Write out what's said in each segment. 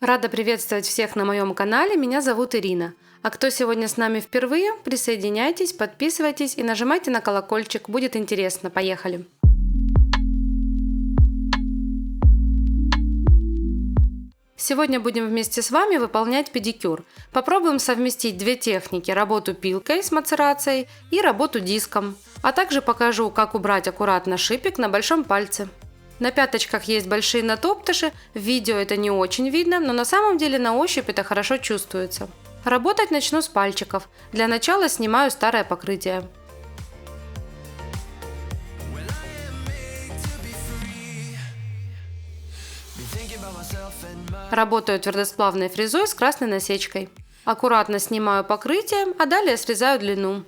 Рада приветствовать всех на моем канале, меня зовут Ирина. А кто сегодня с нами впервые, присоединяйтесь, подписывайтесь и нажимайте на колокольчик, будет интересно, поехали! Сегодня будем вместе с вами выполнять педикюр. Попробуем совместить две техники – работу пилкой с мацерацией и работу диском. А также покажу, как убрать аккуратно шипик на большом пальце. На пяточках есть большие натоптыши, в видео это не очень видно, но на самом деле на ощупь это хорошо чувствуется. Работать начну с пальчиков. Для начала снимаю старое покрытие. Работаю твердосплавной фрезой с красной насечкой. Аккуратно снимаю покрытие, а далее срезаю длину.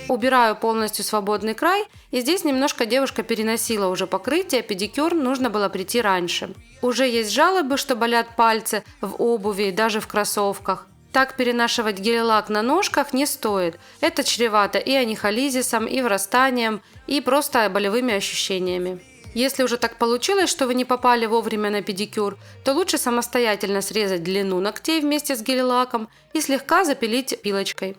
Убираю полностью свободный край, и здесь немножко девушка переносила уже покрытие, педикюр нужно было прийти раньше. Уже есть жалобы, что болят пальцы в обуви и даже в кроссовках. Так перенашивать гель-лак на ножках не стоит. Это чревато и анихолизисом, и врастанием, и просто болевыми ощущениями. Если уже так получилось, что вы не попали вовремя на педикюр, то лучше самостоятельно срезать длину ногтей вместе с гель-лаком и слегка запилить пилочкой.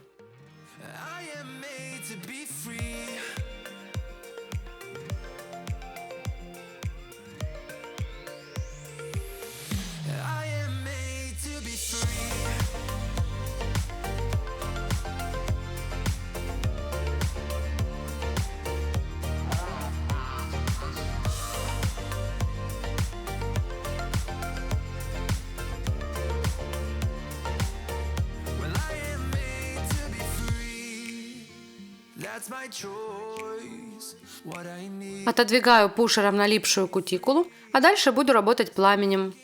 Отодвигаю пушером налипшую кутикулу, а дальше буду работать пламенем.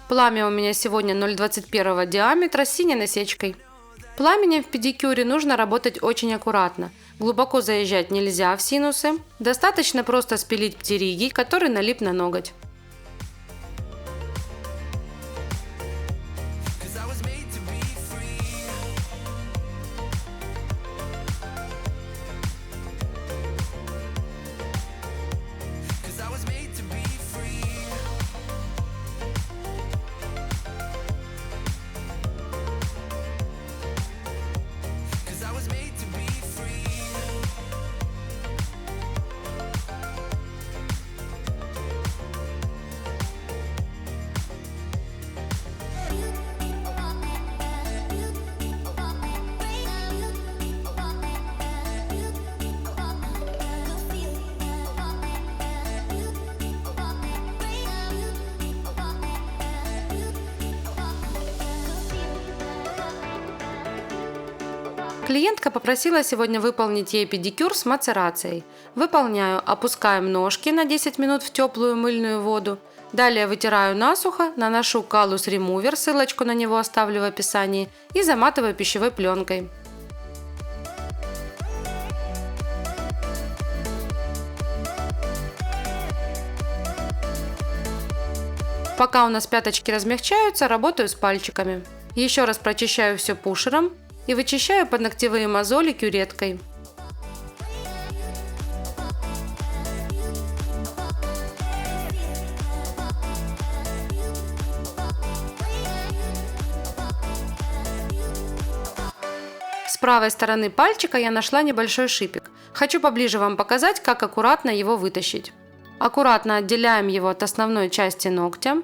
Пламя у меня сегодня 0,21 диаметра с синей насечкой. Пламенем в педикюре нужно работать очень аккуратно. Глубоко заезжать нельзя в синусы. Достаточно просто спилить птериги, который налип на ноготь. Клиентка попросила сегодня выполнить ей педикюр с мацерацией. Выполняю, опускаем ножки на 10 минут в теплую мыльную воду. Далее вытираю насухо, наношу калус ремувер, ссылочку на него оставлю в описании, и заматываю пищевой пленкой. Пока у нас пяточки размягчаются, работаю с пальчиками. Еще раз прочищаю все пушером и вычищаю подногтевые мозоли кюреткой. С правой стороны пальчика я нашла небольшой шипик. Хочу поближе вам показать, как аккуратно его вытащить. Аккуратно отделяем его от основной части ногтя.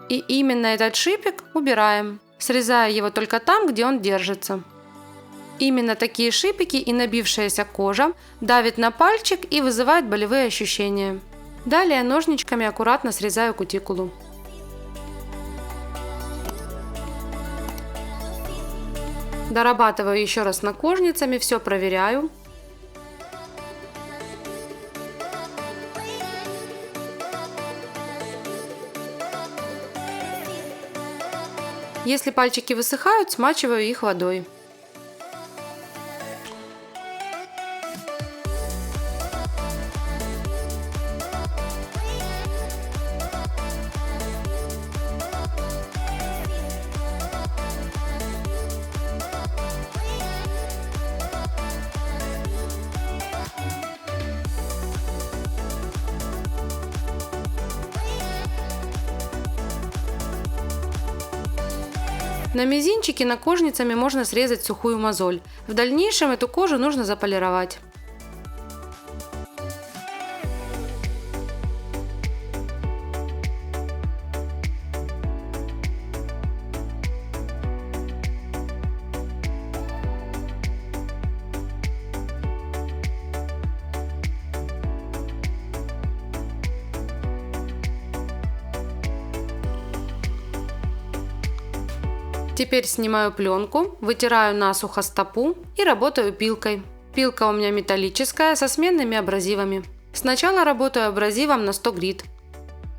И именно этот шипик убираем, срезая его только там, где он держится. Именно такие шипики и набившаяся кожа давит на пальчик и вызывает болевые ощущения. Далее ножничками аккуратно срезаю кутикулу. Дорабатываю еще раз накожницами, все проверяю. Если пальчики высыхают, смачиваю их водой. На мизинчике ножницами можно срезать сухую мозоль. В дальнейшем эту кожу нужно заполировать. Теперь снимаю пленку, вытираю насухо стопу и работаю пилкой. Пилка у меня металлическая со сменными абразивами. Сначала работаю абразивом на 100 грит.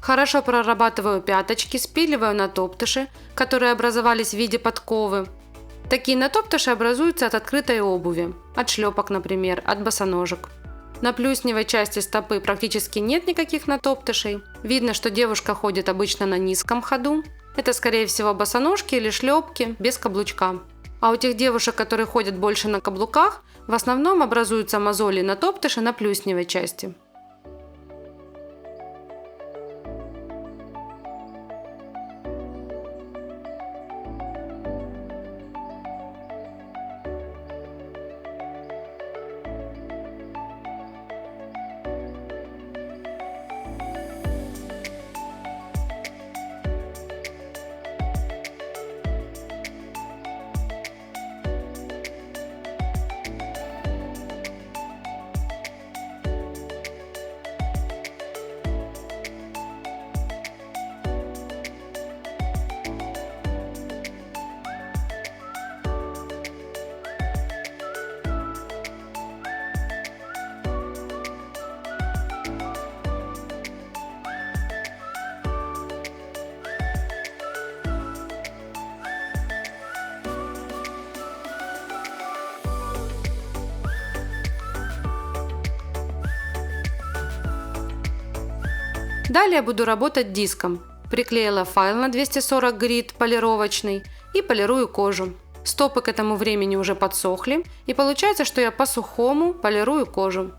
Хорошо прорабатываю пяточки, спиливаю натоптыши, которые образовались в виде подковы. Такие натоптыши образуются от открытой обуви, от шлепок, например, от босоножек. На плюсневой части стопы практически нет никаких натоптышей. Видно, что девушка ходит обычно на низком ходу. Это, скорее всего, босоножки или шлепки без каблучка. А у тех девушек, которые ходят больше на каблуках, в основном образуются мозоли и натоптыши на плюсневой части. Далее буду работать диском. Приклеила файл на 240 грит полировочный и полирую кожу. Стопы к этому времени уже подсохли, и получается, что я по-сухому полирую кожу.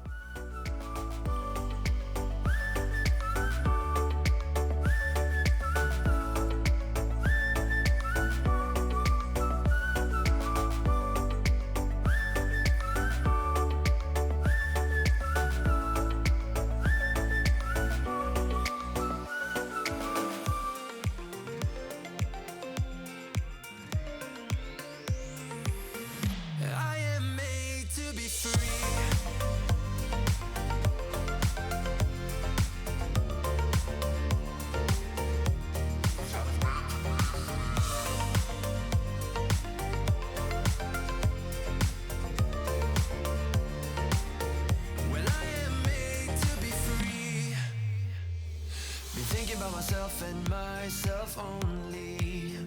About myself and myself only.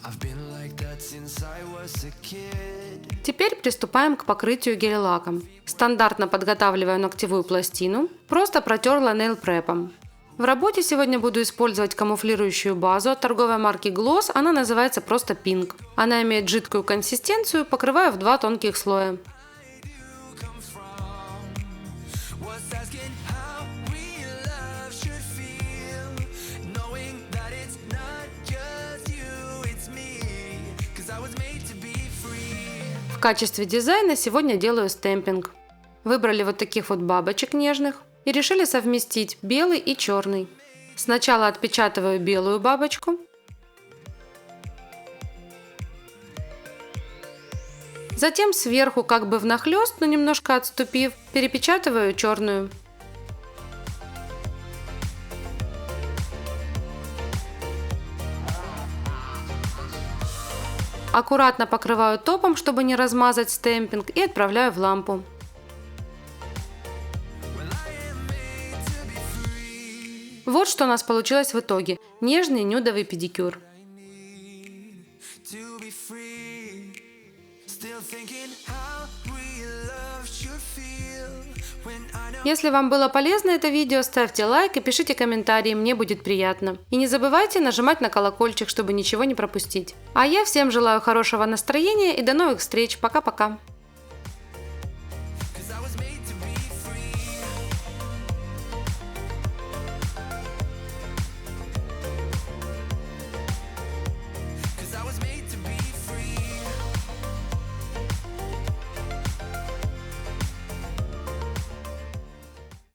I've been like that since I was a kid. Теперь приступаем к покрытию гель-лаком. Стандартно подготавливаю ногтевую пластину, просто протерла нейл-препом. В работе сегодня буду использовать камуфлирующую базу от торговой марки Gloss, она называется просто Pink. Она имеет жидкую консистенцию, покрываю в 2 тонких слоя. В качестве дизайна сегодня делаю стемпинг. Выбрали вот таких вот бабочек нежных и решили совместить белый и черный. Сначала отпечатываю белую бабочку. Затем сверху, как бы внахлёст, но немножко отступив, перепечатываю черную. Аккуратно покрываю топом, чтобы не размазать стемпинг, и отправляю в лампу. Вот что у нас получилось в итоге. Нежный нюдовый педикюр. Если вам было полезно это видео, ставьте лайк и пишите комментарии, мне будет приятно. И не забывайте нажимать на колокольчик, чтобы ничего не пропустить. А я всем желаю хорошего настроения и до новых встреч. Пока-пока.